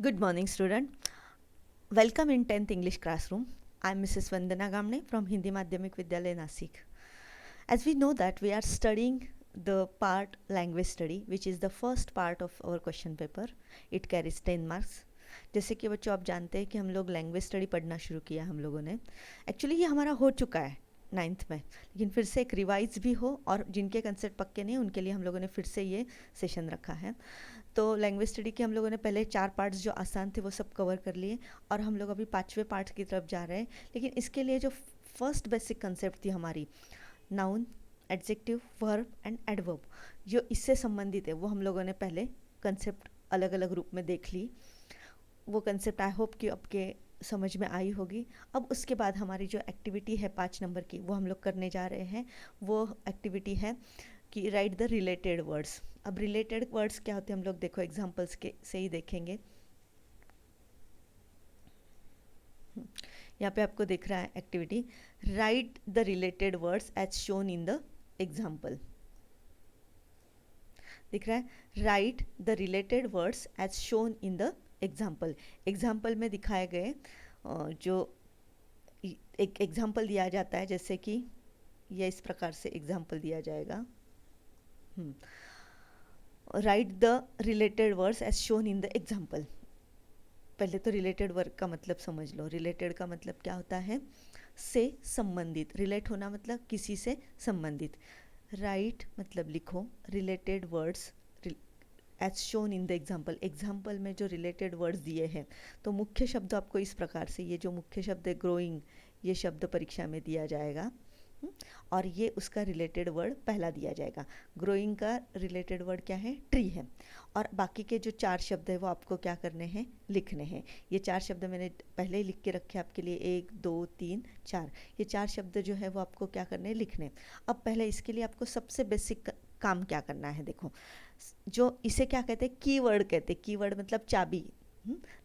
Good morning, student. Welcome in 10th English classroom. I am Mrs. Vandana Gamne from Hindi Madhyamik Vidyalaya Nasik. As we know that we are studying the part language study, which is the first part of our question paper. It carries 10 marks. जैसे कि बच्चों आप जानते हैं कि हम लोग language study पढ़ना शुरू किया हम लोगों ने. एक्चुअली ये हमारा हो चुका है 9th में, लेकिन फिर से एक रिवाइज भी हो और जिनके कंसेप्ट पक्के नहीं उनके लिए हम लोगों ने फिर से ये सेशन रखा है. तो लैंग्वेज स्टडी के हम लोगों ने पहले 4 पार्ट्स जो आसान थे वो सब कवर कर लिए और हम लोग अभी 5वें पार्ट की तरफ जा रहे हैं. लेकिन इसके लिए जो फर्स्ट बेसिक कंसेप्ट थी हमारी, noun, adjective, verb and adverb, जो इससे संबंधित है वो हम लोगों ने पहले कंसेप्ट अलग अलग रूप में देख ली. वो कंसेप्ट आई होप कि आपके समझ में आई होगी. अब उसके बाद हमारी जो एक्टिविटी है 5 नंबर की वो हम लोग करने जा रहे हैं. वो एक्टिविटी है कि राइट द रिलेटेड वर्ड्स. अब रिलेटेड वर्ड्स क्या होते हैं हम लोग देखो एग्जांपल्स के से ही देखेंगे. यहाँ पे आपको दिख रहा है activity, write the related words as shown in the example. दिख रहा है, write the related words as shown in the example. Example में दिखाए गए जो एक एग्जाम्पल दिया जाता है, जैसे कि यह इस प्रकार से एग्जाम्पल दिया जाएगा. Write the related words as shown in the example. पहले तो रिलेटेड वर्ड का मतलब समझ लो. रिलेटेड का मतलब क्या होता है? से संबंधित. रिलेट होना मतलब किसी से संबंधित. राइट मतलब लिखो, related words as shown in the example. Example में जो रिलेटेड वर्ड्स दिए हैं तो मुख्य शब्द आपको इस प्रकार से, ये जो मुख्य शब्द है ग्रोइंग, ये शब्द परीक्षा में दिया जाएगा और ये उसका रिलेटेड वर्ड पहला दिया जाएगा. ग्रोइंग का रिलेटेड वर्ड क्या है? ट्री है. और बाकी के जो 4 शब्द है वो आपको क्या करने हैं? लिखने हैं. ये 4 शब्द मैंने पहले ही लिख के रखे आपके लिए, 1 2 3 4. ये 4 शब्द जो है वो आपको क्या करने हैं? लिखने. अब पहले इसके लिए आपको सबसे बेसिक काम क्या करना है? देखो, जो इसे क्या कहते हैं? कीवर्ड कहते हैं. कीवर्ड मतलब चाबी.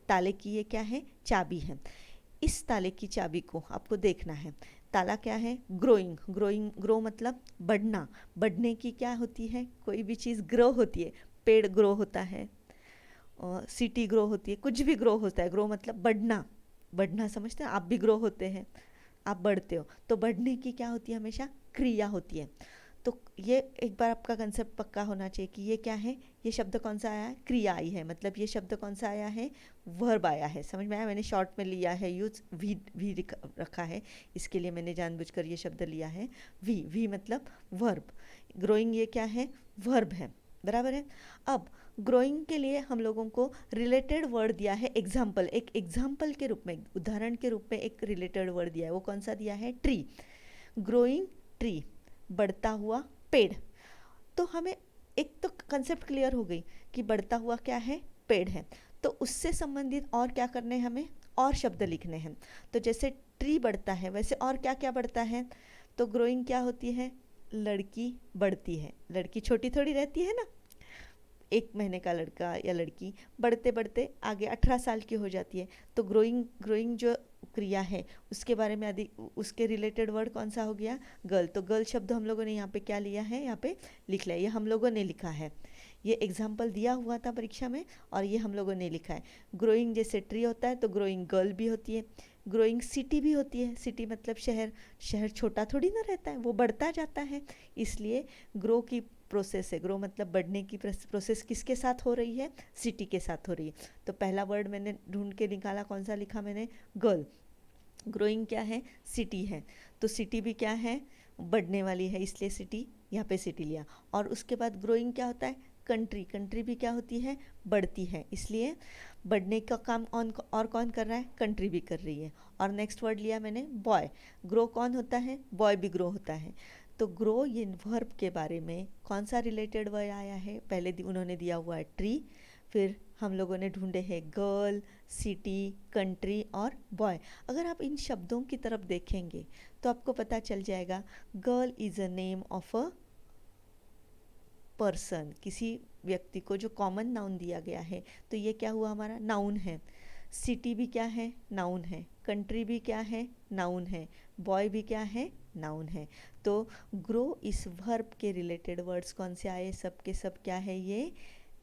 ताले की ये क्या है? चाबी है. इस ताले की चाबी को आपको देखना है. ताला क्या है? ग्रोइंग. ग्रोइंग, ग्रो मतलब बढ़ना. बढ़ने की क्या होती है? कोई भी चीज़ ग्रो होती है. पेड़ ग्रो होता है, सिटी ग्रो होती है, कुछ भी ग्रो होता है. ग्रो मतलब बढ़ना. बढ़ना समझते हैं? आप भी ग्रो होते हैं, आप बढ़ते हो. तो बढ़ने की क्या होती है? हमेशा क्रिया होती है. तो ये एक बार आपका कंसेप्ट पक्का होना चाहिए कि ये क्या है? ये शब्द कौन सा आया है? क्रिया आई है. मतलब ये शब्द कौन सा आया है? वर्ब आया है. समझ में आया? मैंने शॉर्ट में लिया है यूज, वी रखा है, इसके लिए मैंने जानबूझकर ये शब्द लिया है. वी मतलब वर्ब. ग्रोइंग ये क्या है? वर्ब है. बराबर है. अब ग्रोइंग के लिए हम लोगों को रिलेटेड वर्ड दिया है एग्जाम्पल. एक एग्जाम्पल के रूप में, उदाहरण के रूप में एक रिलेटेड वर्ड दिया है. वो कौन सा दिया है? ट्री. ग्रोइंग ट्री, बढ़ता हुआ पेड़. तो हमें एक तो कंसेप्ट क्लियर हो गई कि बढ़ता हुआ क्या है? पेड़ है. तो उससे संबंधित और क्या करने हैं हमें? और शब्द लिखने हैं. तो जैसे ट्री बढ़ता है वैसे और क्या क्या बढ़ता है? तो ग्रोइंग क्या होती है? लड़की बढ़ती है. लड़की छोटी थोड़ी रहती है ना. 1 महीने का लड़का या लड़की बढ़ते बढ़ते आगे 18 साल की हो जाती है. तो ग्रोइंग, ग्रोइंग जो क्रिया है उसके बारे में अधिक, उसके रिलेटेड वर्ड कौन सा हो गया? गर्ल. तो गर्ल शब्द हम लोगों ने यहाँ पे क्या लिया है? यहाँ पे लिख लिया. ये हम लोगों ने लिखा है. ये एग्जाम्पल दिया हुआ था परीक्षा में और ये हम लोगों ने लिखा है. ग्रोइंग जैसे ट्री होता है तो ग्रोइंग गर्ल भी होती है. ग्रोइंग सिटी भी होती है. सिटी मतलब शहर. शहर छोटा थोड़ी ना रहता है, वो बढ़ता जाता है. इसलिए ग्रो की प्रोसेस है. ग्रो मतलब बढ़ने की प्रोसेस किसके साथ हो रही है? सिटी के साथ हो रही है. तो पहला वर्ड मैंने ढूंढ के निकाला, कौन सा लिखा मैंने? गर्ल. ग्रोइंग क्या है? सिटी है. तो सिटी भी क्या है? बढ़ने वाली है, इसलिए सिटी, यहाँ पे सिटी लिया. और उसके बाद ग्रोइंग क्या होता है? कंट्री. कंट्री भी क्या होती है? बढ़ती है. इसलिए बढ़ने का काम और कौन कर रहा है? कंट्री भी कर रही है. और नेक्स्ट वर्ड लिया मैंने बॉय. ग्रो कौन होता है? बॉय भी ग्रो होता है. तो ग्रो ये वर्ब के बारे में कौन सा रिलेटेड वर्ड आया है? पहले उन्होंने दिया हुआ है ट्री, फिर हम लोगों ने ढूंढे हैं गर्ल, सिटी, कंट्री और बॉय. अगर आप इन शब्दों की तरफ देखेंगे तो आपको पता चल जाएगा. Girl is a name of a person. किसी व्यक्ति को जो कॉमन नाउन दिया गया है तो ये क्या हुआ? हमारा नाउन है. सिटी भी क्या है? नाउन है. कंट्री भी क्या है? नाउन है. बॉय भी क्या है? नाउन है. तो ग्रो इस वर्ब के रिलेटेड वर्ड्स कौन से आए? सब के सब क्या है? ये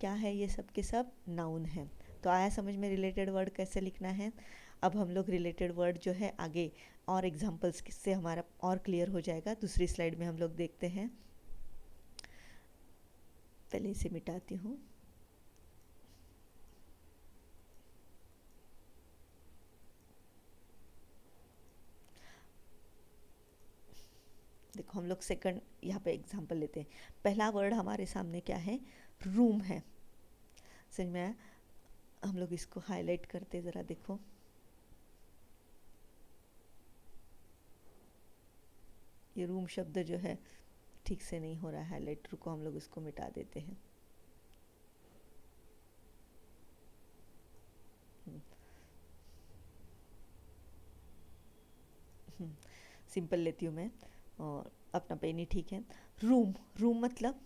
क्या है? ये सब के सब नाउन है. तो आया समझ में रिलेटेड वर्ड कैसे लिखना है। अब हम लोग रिलेटेड वर्ड जो है आगे और एग्जाम्पल्स से हमारा और क्लियर हो जाएगा। दूसरी स्लाइड में हम लोग देखते हैं। पहले इसे मिटाती हूँ। देखो हम लोग सेकंड यहाँ पे एग्जाम्पल लेते हैं। पहला वर्ड हमारे सामने क्या है, रूम है। समझ में आया? हम लोग इसको हाईलाइट करते ज़रा देखो। ये रूम शब्द जो है ठीक से नहीं हो रहा है हाईलाइट, रुको हम लोग इसको मिटा देते हैं। सिंपल लेती हूँ मैं, और अपना पेन ही ठीक है। रूम, रूम मतलब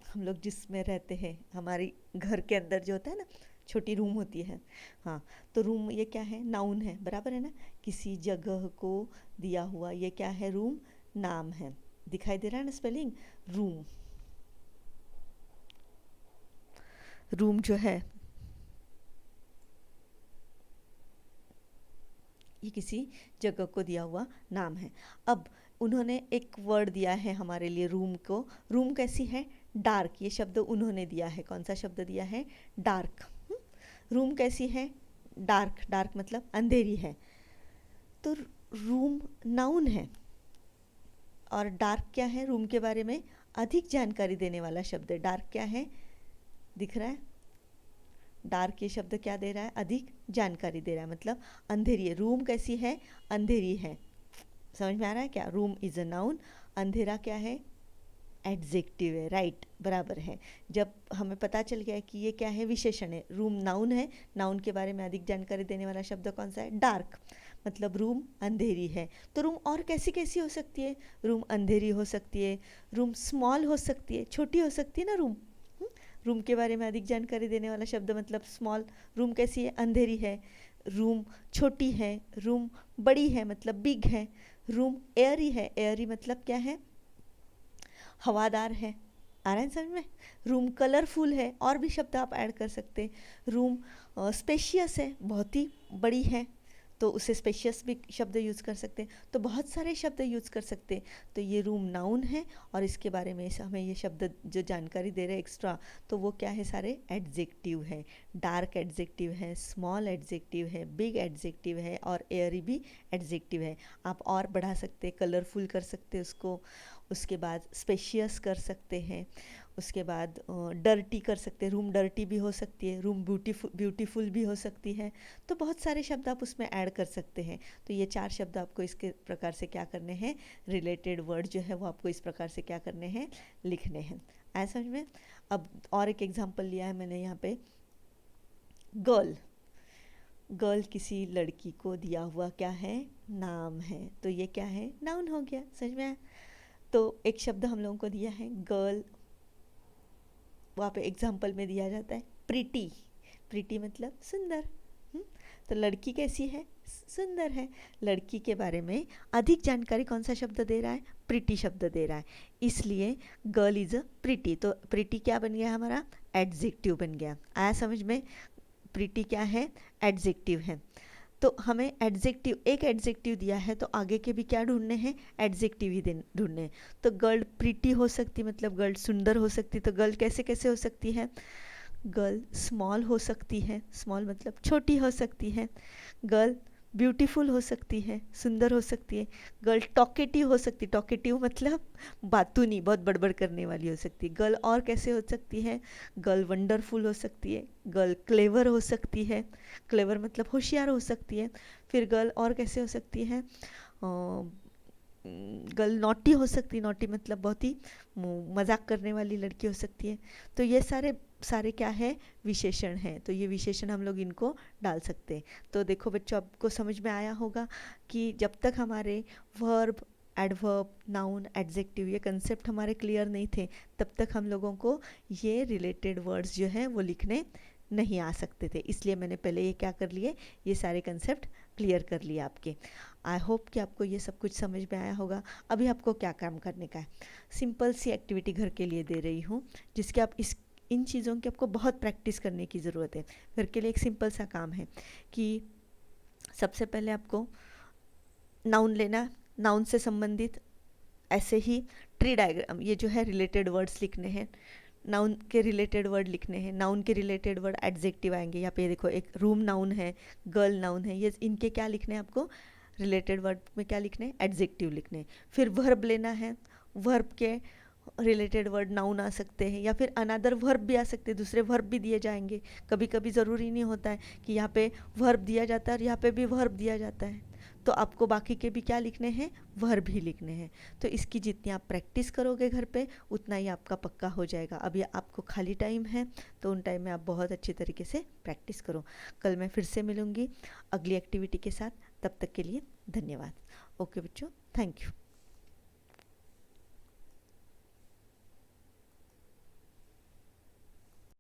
हम लोग जिसमें रहते हैं, हमारी घर के अंदर जो होता है ना, छोटी रूम होती है। हाँ, तो रूम ये क्या है, नाउन है, बराबर है ना। किसी जगह को दिया हुआ ये क्या है, रूम नाम है। दिखाई दे रहा है ना स्पेलिंग, रूम। रूम जो है ये किसी जगह को दिया हुआ नाम है। अब उन्होंने एक वर्ड दिया है हमारे लिए रूम को। रूम कैसी है, डार्क। ये शब्द उन्होंने दिया है, कौन सा शब्द दिया है, डार्क। रूम कैसी है, डार्क। डार्क मतलब अंधेरी है। तो रूम नाउन है और डार्क क्या है, रूम के बारे में अधिक जानकारी देने वाला शब्द है। डार्क क्या है, दिख रहा है, डार्क ये शब्द क्या दे रहा है, अधिक जानकारी दे रहा है, मतलब अंधेरी है। रूम कैसी है, अंधेरी है। समझ में आ रहा है क्या, रूम इज अ नाउन, अंधेरा क्या है, एडजेक्टिव है। राइट, बराबर है। जब हमें पता चल गया कि ये क्या है, विशेषण है। रूम नाउन है, नाउन के बारे में अधिक जानकारी देने वाला शब्द कौन सा है, डार्क, मतलब रूम अंधेरी है। तो रूम और कैसी कैसी हो सकती है, रूम अंधेरी हो सकती है, रूम स्मॉल हो सकती है, छोटी हो सकती है ना रूम। रूम के बारे में अधिक जानकारी देने वाला शब्द मतलब स्मॉल। रूम कैसी है, अंधेरी है। रूम छोटी है, रूम बड़ी है मतलब बिग है। रूम एयरी है, एयरी मतलब क्या है, हवादार है। आ रहा है समझ में। रूम कलरफुल है, और भी शब्द आप ऐड कर सकते हैं। रूम स्पेशियस है, बहुत ही बड़ी है, तो उसे स्पेशियस भी शब्द यूज़ कर सकते हैं। तो बहुत सारे शब्द यूज़ कर सकते हैं। तो ये रूम नाउन है और इसके बारे में हमें ये शब्द जो जानकारी दे रहे हैं एक्स्ट्रा, तो वो क्या है, सारे एडजेक्टिव है। डार्क एडजेक्टिव है, स्मॉल एडजेक्टिव है, बिग एडजेक्टिव है, और एयरी भी एडजेक्टिव है। आप और बढ़ा सकते हैं, कलरफुल कर सकते हैं उसको, उसके बाद स्पेशियस कर सकते हैं, उसके बाद डर्टी कर सकते हैं, रूम डर्टी भी हो सकती है, रूम ब्यूटीफुल भी हो सकती है। तो बहुत सारे शब्द आप उसमें ऐड कर सकते हैं। तो ये 4 शब्द आपको इसके प्रकार से क्या करने हैं, रिलेटेड वर्ड जो है वो आपको इस प्रकार से क्या करने हैं, लिखने हैं। आया समझ में। अब और एक एग्जाम्पल लिया है मैंने यहाँ पे, गर्ल। गर्ल किसी लड़की को दिया हुआ क्या है, नाम है। तो ये क्या है, नाउन हो गया। समझ में आया। तो एक शब्द हम लोगों को दिया है गर्ल, वहाँ पे एग्जाम्पल में दिया जाता है प्रीटी। प्रीटी मतलब सुंदर। तो लड़की कैसी है, सुंदर है। लड़की के बारे में अधिक जानकारी कौन सा शब्द दे रहा है, प्रीटी शब्द दे रहा है, इसलिए गर्ल इज अ प्रीटी। तो प्रीटी क्या बन गया हमारा, एडजेक्टिव बन गया। आया समझ में। प्रीटी क्या है, एडजेक्टिव है। तो हमें एडजेक्टिव, एक एडजेक्टिव दिया है तो आगे के भी क्या ढूंढने हैं, एडजेक्टिव ही ढूंढने हैं। तो गर्ल प्रीटी हो सकती, मतलब गर्ल सुंदर हो सकती। तो गर्ल कैसे कैसे हो सकती है, गर्ल स्मॉल हो सकती है, स्मॉल मतलब छोटी हो सकती है। गर्ल ब्यूटीफुल हो सकती है, सुंदर हो सकती है। गर्ल टॉकेटिव हो सकती है, टॉकेटिव मतलब बातूनी, बहुत बड़बड़ करने वाली हो सकती है। गर्ल और कैसे हो सकती है, गर्ल वंडरफुल हो सकती है। गर्ल क्लेवर हो सकती है, क्लेवर मतलब होशियार हो सकती है। फिर गर्ल और कैसे हो सकती है, गर्ल नॉटी हो सकती है, नॉटी मतलब बहुत ही मजाक करने वाली लड़की हो सकती है। तो ये सारे सारे क्या है, विशेषण हैं। तो ये विशेषण हम लोग इनको डाल सकते हैं। तो देखो बच्चों, आपको समझ में आया होगा कि जब तक हमारे वर्ब, एडवर्ब, नाउन, एडजेक्टिव ये कंसेप्ट हमारे क्लियर नहीं थे, तब तक हम लोगों को ये रिलेटेड वर्ड्स जो हैं वो लिखने नहीं आ सकते थे। इसलिए मैंने पहले ये क्या कर लिए, ये सारे कंसेप्ट क्लियर कर लिए आपके। आई होप कि आपको ये सब कुछ समझ में आया होगा। अभी आपको क्या काम करने का है, सिंपल सी एक्टिविटी घर के लिए दे रही हूँ, जिसके आप इन चीज़ों की आपको बहुत प्रैक्टिस करने की ज़रूरत है। घर के लिए एक सिंपल सा काम है कि सबसे पहले आपको नाउन लेना, नाउन से संबंधित ऐसे ही ट्री डायग्राम, ये जो है रिलेटेड वर्ड्स लिखने हैं, नाउन के रिलेटेड वर्ड लिखने हैं, नाउन के रिलेटेड वर्ड एडजेक्टिव आएंगे। यहाँ पे देखो एक रूम नाउन है, गर्ल नाउन है, ये इनके क्या लिखने हैं आपको, रिलेटेड वर्ड में क्या लिखने हैं, एडजेक्टिव लिखने हैं। फिर वर्ब लेना है, वर्ब के रिलेटेड वर्ड नाउन आ सकते हैं या फिर अनदर वर्ब भी आ सकते हैं, दूसरे वर्ब भी दिए जाएंगे। कभी कभी ज़रूरी नहीं होता है कि यहाँ पे वर्ब दिया जाता है और यहाँ पे भी वर्ब दिया जाता है, तो आपको बाकी के भी क्या लिखने हैं, वर्ब ही लिखने हैं। तो इसकी जितनी आप प्रैक्टिस करोगे घर पे उतना ही आपका पक्का हो जाएगा। अभी आपको खाली टाइम है तो उन टाइम में आप बहुत अच्छी तरीके से प्रैक्टिस करो। कल मैं फिर से मिलूँगी अगली एक्टिविटी के साथ, तब तक के लिए धन्यवाद। ओके बच्चों, थैंक यू।